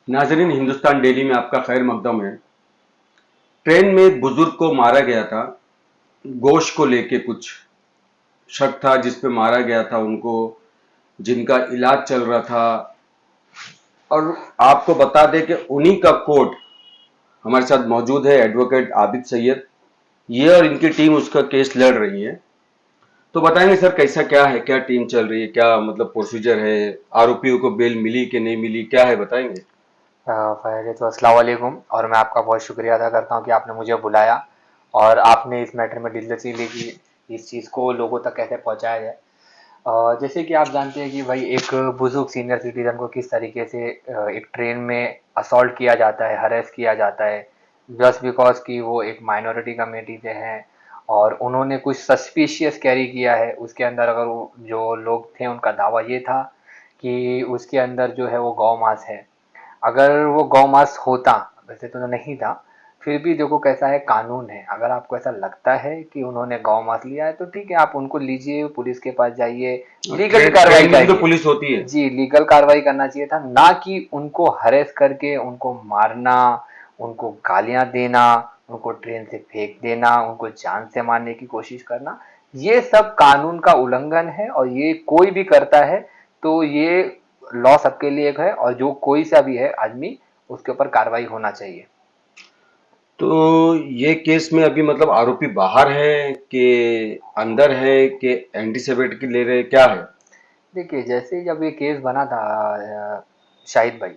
नाजरीन, हिंदुस्तान डेली में आपका खैर मकदम है। ट्रेन में एक बुजुर्ग को मारा गया था। गोश्त को लेके कुछ शक था जिस पे मारा गया था उनको, जिनका इलाज चल रहा था। और आपको बता दें कि उन्हीं का कोर्ट हमारे साथ मौजूद है, एडवोकेट आबिद सैयद। ये और इनकी टीम उसका केस लड़ रही है। तो बताएंगे सर, कैसा क्या है, क्या टीम चल रही है, क्या मतलब प्रोसीजर है, आरोपियों को बेल मिली कि नहीं मिली, क्या है बताएंगे। पहले तो अस्सलाम वालेकुम, और मैं आपका बहुत शुक्रिया अदा करता हूँ कि आपने मुझे बुलाया और आपने इस मैटर में दिलचस्पी ली कि इस चीज़ को लोगों तक कैसे पहुँचाया जाए। जैसे कि आप जानते हैं कि भाई एक बुजुर्ग सीनियर सिटीजन को किस तरीके से एक ट्रेन में असॉल्ट किया जाता है, हरेस किया जाता है, जस्ट बिकॉज कि वो एक माइनॉरिटी कम्युनिटी से हैं और उन्होंने कुछ सस्पिशियस कैरी किया है। उसके अंदर अगर वो जो लोग थे उनका दावा ये था कि उसके अंदर जो है वो गौ मांस है। अगर वो गौ मांस होता, वैसे तो नहीं था, फिर भी देखो कैसा है कानून है। अगर आपको ऐसा लगता है कि उन्होंने गौ मांस लिया है तो ठीक है, आप उनको लीजिए, पुलिस के पास जाइए, लीगल ट्रेन कार्रवाई ट्रेन में भी तो करिए। पुलिस होती है। जी, लीगल कार्रवाई करना चाहिए था, ना कि उनको हरेस करके उनको मारना, उनको गालियां देना, उनको ट्रेन से फेंक देना, उनको जान से मारने की कोशिश करना। ये सब कानून का उल्लंघन है और ये कोई भी करता है तो ये लॉ सबके लिए एक है और जो कोई सा भी है आदमी उसके ऊपर कार्रवाई होना चाहिए। तो ये केस में अभी मतलब आरोपी बाहर है कि अंदर है कि एंटीसिपेट की ले रहे, क्या है। देखिए, जैसे जब ये केस बना था शाहिद भाई,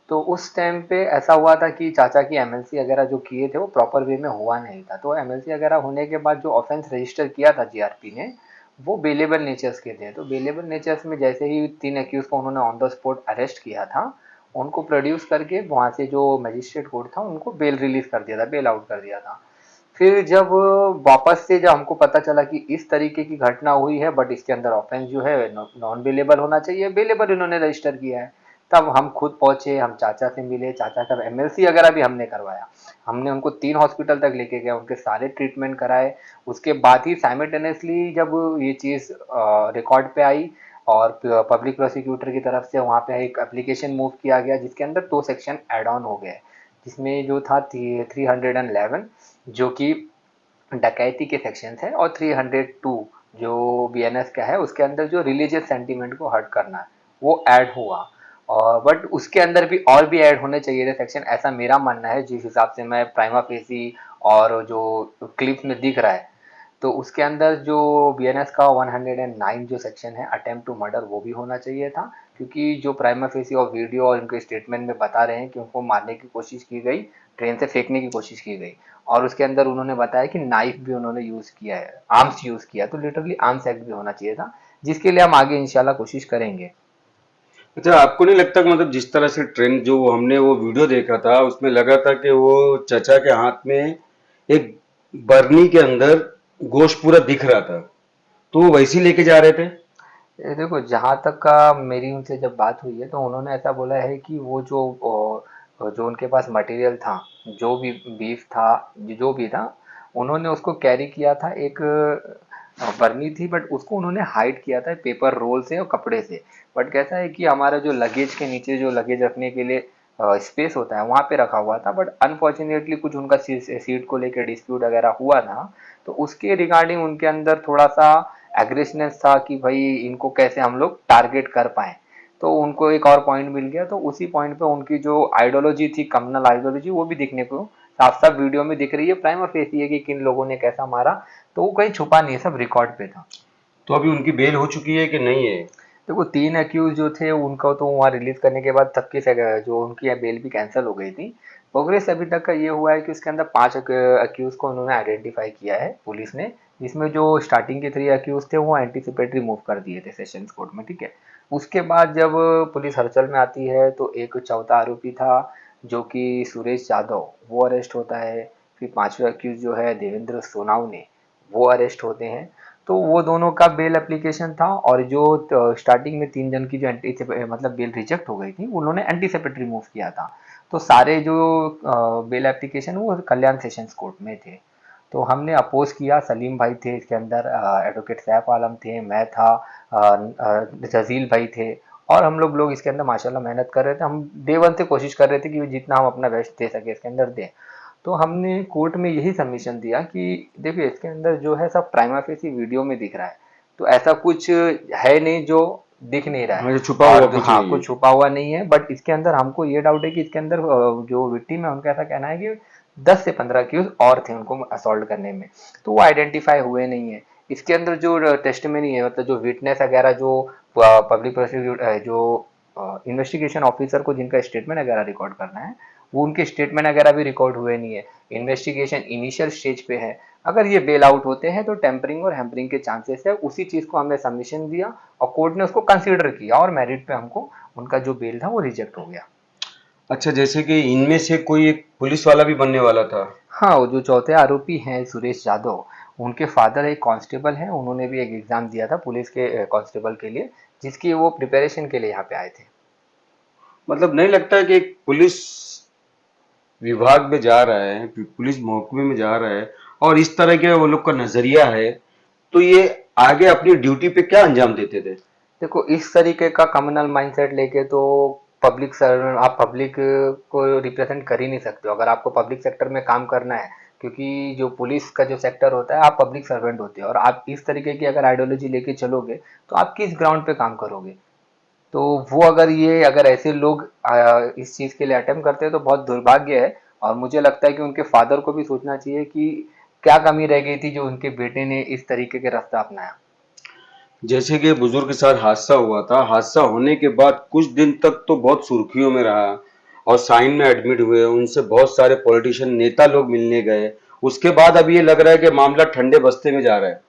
तो उस टाइम पे ऐसा हुआ था कि चाचा की एमएलसी वगैरह जो किए थे वो प्रॉपर वे में हुआ नहीं था। तो एमएलसी वगैरह होने के बाद जो ऑफेंस रजिस्टर किया था जीआरपी ने, वो बेलेबल नेचर्स के थे। तो बेलेबल नेचर्स में जैसे ही 3 एक्यूज को उन्होंने ऑन द स्पॉट अरेस्ट किया था, उनको प्रोड्यूस करके वहाँ से जो मजिस्ट्रेट कोर्ट था उनको बेल रिलीज कर दिया था, बेल आउट कर दिया था। फिर जब वापस से जब हमको पता चला कि इस तरीके की घटना हुई है बट इसके अंदर ऑफेंस जो है नॉन बेलेबल होना चाहिए, बेलेबल इन्होंने रजिस्टर किया है, तब हम खुद पहुंचे, हम चाचा से मिले। चाचा तब एमएलसी वगैरह भी हमने करवाया, हमने उनको 3 हॉस्पिटल तक लेके गए, उनके सारे ट्रीटमेंट कराए। उसके बाद ही साइमल्टेनियसली जब ये चीज़ रिकॉर्ड पे आई और पब्लिक प्रोसिक्यूटर की तरफ से वहाँ पे एक एप्लीकेशन मूव किया गया जिसके अंदर 2 सेक्शन एड ऑन हो गए, जिसमें जो था 311 जो कि डकैती के सेक्शंस हैं और 302 जो बीएनएस का है, उसके अंदर जो रिलीजियस सेंटीमेंट को हर्ट करना है वो ऐड हुआ। और बट उसके अंदर भी और भी ऐड होने चाहिए थे सेक्शन, ऐसा मेरा मानना है जिस हिसाब से मैं प्राइमा फेसी और जो क्लिप में दिख रहा है। तो उसके अंदर जो बीएनएस का 109 जो सेक्शन है अटेम्प्ट टू मर्डर वो भी होना चाहिए था, क्योंकि जो प्राइमा फेसी और वीडियो और उनके स्टेटमेंट में बता रहे हैं कि उनको मारने की कोशिश की गई, ट्रेन से फेंकने की कोशिश की गई, और उसके अंदर उन्होंने बताया कि नाइफ भी उन्होंने यूज किया है, आर्म्स यूज किया, तो लिटरली आर्म्स एक्ट भी होना चाहिए था, जिसके लिए हम आगे इंशाल्लाह कोशिश करेंगे। अच्छा, आपको नहीं लगता कि मतलब जिस तरह से ट्रेन जो हमने वो वीडियो देखा था उसमें लगा था कि वो चचा के हाथ में एक बरनी के अंदर गोश्त पूरा दिख रहा था, तो वो वैसे ही लेके जा रहे थे। ये देखो, जहाँ तक का मेरी उनसे जब बात हुई है तो उन्होंने ऐसा बोला है कि वो जो उनके पास मटेरियल था, जो भी बीफ था, जो भी था, उन्होंने उसको कैरी किया था। एक बरनी थी बट उसको उन्होंने हाइड किया था पेपर रोल से और कपड़े से। बट कैसा है कि हमारा जो लगेज के नीचे जो लगेज रखने के लिए स्पेस होता है वहाँ पे रखा हुआ था, बट अनफॉर्चुनेटली कुछ उनका सीट को लेकर डिस्प्यूट वगैरह हुआ था। तो उसके रिगार्डिंग उनके अंदर थोड़ा सा एग्रेसिवनेस था कि भाई इनको कैसे हम लोग टारगेट कर पाए। तो उनको एक और पॉइंट मिल गया, तो उसी पॉइंट पे उनकी जो आइडियोलॉजी थी, कम्युनल आइडियोलॉजी, वो भी दिखने को साफ साफ वीडियो में दिख रही है। प्राइमा फेसी है कि किन लोगों ने कैसा मारा, तो वो कहीं छुपा नहीं है, सब रिकॉर्ड पे था। तो अभी उनकी बेल हो चुकी है कि नहीं है। देखो, 3 एक्यूज जो थे उनको तो वहाँ रिलीज करने के बाद सबकी जो उनकी बेल भी कैंसिल हो गई थी। प्रोग्रेस अभी तक का ये हुआ है कि उसके अंदर 5 एक्यूज को उन्होंने आइडेंटिफाई किया है पुलिस ने, जिसमें जो स्टार्टिंग के 3 एक्यूज थे वो एंटीसिपेटरी मूव कर दिए थे सेशंस कोर्ट में, ठीक है। उसके बाद जब पुलिस हलचल में आती है तो एक चौथा आरोपी था जो कि सुरेश यादव, वो अरेस्ट होता है। फिर 5वां एक्यूज जो है देवेंद्र सोनावने, वो अरेस्ट होते हैं। तो वो दोनों का बेल एप्लीकेशन था, और जो स्टार्टिंग में 3 जन की जो एंटी मतलब बेल रिजेक्ट हो गई थी, उन्होंने एंटीसिपेटरी मूव किया था। तो सारे जो बेल एप्लीकेशन वो कल्याण सेशंस कोर्ट में थे। तो हमने अपोज किया, सलीम भाई थे इसके अंदर, एडवोकेट सैफ आलम थे, मैं था, जजील भाई थे, और हम लोग इसके अंदर माशाल्लाह मेहनत कर रहे थे। हम डे वन से कोशिश कर रहे थे कि जितना हम अपना बेस्ट दे सके इसके अंदर दें। तो हमने कोर्ट में यही सबमिशन दिया कि देखिए इसके अंदर जो है सब प्राइमा फेसी वीडियो में दिख रहा है, तो ऐसा कुछ है नहीं जो दिख नहीं रहा है। हाँ, ये छुपा हुआ और कुछ हाँ, नहीं है। कुछ छुपा हुआ नहीं है, बट इसके अंदर हमको ये डाउट है कि इसके अंदर जो विक्टिम है उनका ऐसा कहना है कि 10 से 15 क्यूज और थे उनको असॉल्ट करने में, तो वो आइडेंटिफाई हुए नहीं है। इसके अंदर जो टेस्टिमनी है, मतलब जो विटनेस वगैरह, जो पब्लिक प्रोसिक्यूट जो इन्वेस्टिगेशन ऑफिसर को जिनका स्टेटमेंट वगैरह रिकॉर्ड करना है, वो उनके स्टेटमेंट वगैरह भी रिकॉर्ड हुए नहीं है। इन्वेस्टिगेशन इनिशियल स्टेज पे है। अगर ये बेल आउट होते हैं तो टेम्परिंग और हैम्परिंग के चांसेस है। उसी चीज को हमने सबमिशन दिया और कोर्ट ने उसको कंसीडर किया और मेरिट पे हमको उनका जो बेल था वो रिजेक्ट हो गया। अच्छा, जैसे कि इनमें से कोई एक पुलिस वाला भी बनने वाला था। हाँ, वो जो चौथे आरोपी हैं सुरेश यादव, उनके फादर एक कांस्टेबल हैं, उन्होंने भी एक एग्जाम दिया था पुलिस के कांस्टेबल के लिए, जिसकी वो प्रिपरेशन के लिए यहाँ पे आए थे। मतलब नहीं लगता है कि एक पुलिस विभाग में जा रहा है, पुलिस महकमे में जा रहा है, और इस तरह के वो लोग का नजरिया है, तो ये आगे अपनी ड्यूटी पे क्या अंजाम देते थे? देखो इस तरीके का कम्युनल माइंडसेट लेके तो पब्लिक सर्वेंट, आप पब्लिक को रिप्रेजेंट कर ही नहीं सकते हो अगर आपको पब्लिक सेक्टर में काम करना है। क्योंकि जो पुलिस का जो सेक्टर होता है, आप पब्लिक सर्वेंट होते हो और आप इस तरीके की अगर आइडियोलॉजी लेके चलोगे तो आप किस ग्राउंड पे काम करोगे। तो वो अगर ऐसे लोग इस चीज़ के लिए अटेम्प्ट करते हैं तो बहुत दुर्भाग्य है। और मुझे लगता है कि उनके फादर को भी सोचना चाहिए कि क्या कमी रह गई थी जो उनके बेटे ने इस तरीके के रास्ता अपनाया। जैसे कि बुजुर्ग के साथ हादसा हुआ था, हादसा होने के बाद कुछ दिन तक तो बहुत सुर्खियों में रहा और साइन में एडमिट हुए, उनसे बहुत सारे पॉलिटिशियन नेता लोग मिलने गए। उसके बाद अब ये लग रहा है कि मामला ठंडे बस्ते में जा रहा है।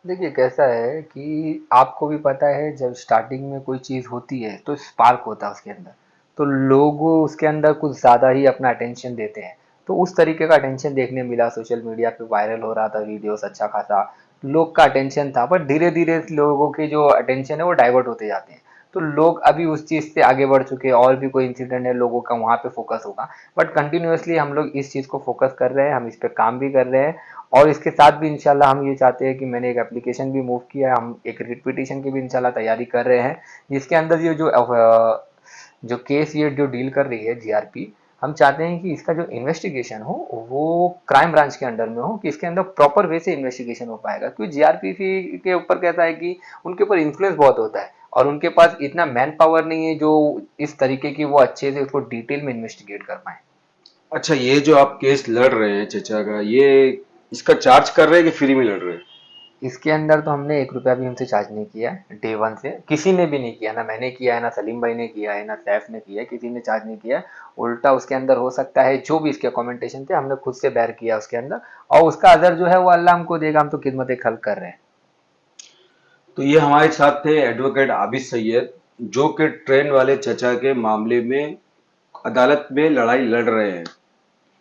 देखिए कैसा है कि आपको भी पता है, जब स्टार्टिंग में कोई चीज़ होती है तो स्पार्क होता है उसके अंदर, तो लोग उसके अंदर कुछ ज़्यादा ही अपना अटेंशन देते हैं। तो उस तरीके का अटेंशन देखने मिला, सोशल मीडिया पे वायरल हो रहा था वीडियोस, अच्छा खासा लोग का अटेंशन था, पर धीरे धीरे लोगों की जो अटेंशन है वो डाइवर्ट होते जाते हैं। तो लोग अभी उस चीज़ से आगे बढ़ चुके हैं, और भी कोई इंसिडेंट है लोगों का वहाँ पे फोकस होगा। बट कंटिन्यूअसली हम लोग इस चीज़ को फोकस कर रहे हैं, हम इस पे काम भी कर रहे हैं। और इसके साथ भी इंशाल्लाह हम ये चाहते हैं कि मैंने एक एप्लीकेशन भी मूव किया है, हम एक रिट पिटीशन की भी इंशाल्लाह तैयारी कर रहे हैं, जिसके अंदर ये जो केस ये जो डील कर रही है जीआरपी, हम चाहते हैं कि इसका जो इन्वेस्टिगेशन हो वो क्राइम ब्रांच के अंडर में हो, कि इसके अंदर प्रॉपर वे से इन्वेस्टिगेशन हो पाएगा। क्योंकि जीआरपी के ऊपर कैसा है कि उनके ऊपर इन्फ्लुएंस बहुत होता है और उनके पास इतना मैन पावर नहीं है जो इस तरीके की वो अच्छे से उसको डिटेल में इन्वेस्टिगेट कर पाए। अच्छा, ये जो आप केस लड़ रहे हैं चचा का, ये इसका चार्ज कर रहे हैं कि फ्री में लड़ रहे हैं? इसके अंदर तो हमने 1 रुपया भी उनसे चार्ज नहीं किया है, डे वन से किसी ने भी नहीं किया, ना मैंने किया है, ना सलीम भाई ने किया है, ना सैफ ने किया है, किसी ने चार्ज नहीं किया है। उल्टा उसके अंदर हो सकता है जो भी इसके कमेंटेशन थे हमने खुद से बैर किया उसके अंदर, और उसका अदर जो है वो अल्लाह हमको देगा, हम तो खिदमत खल्क कर रहे हैं। तो ये हमारे साथ थे एडवोकेट आबिद सैयद, जो कि ट्रेन वाले चचा के मामले में अदालत में लड़ाई लड़ रहे हैं।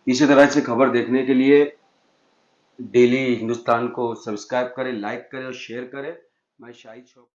इसी तरह से खबर देखने के लिए डेली हिंदुस्तान को सब्सक्राइब करें, लाइक करें और शेयर करें। मैं शाहिद शौक।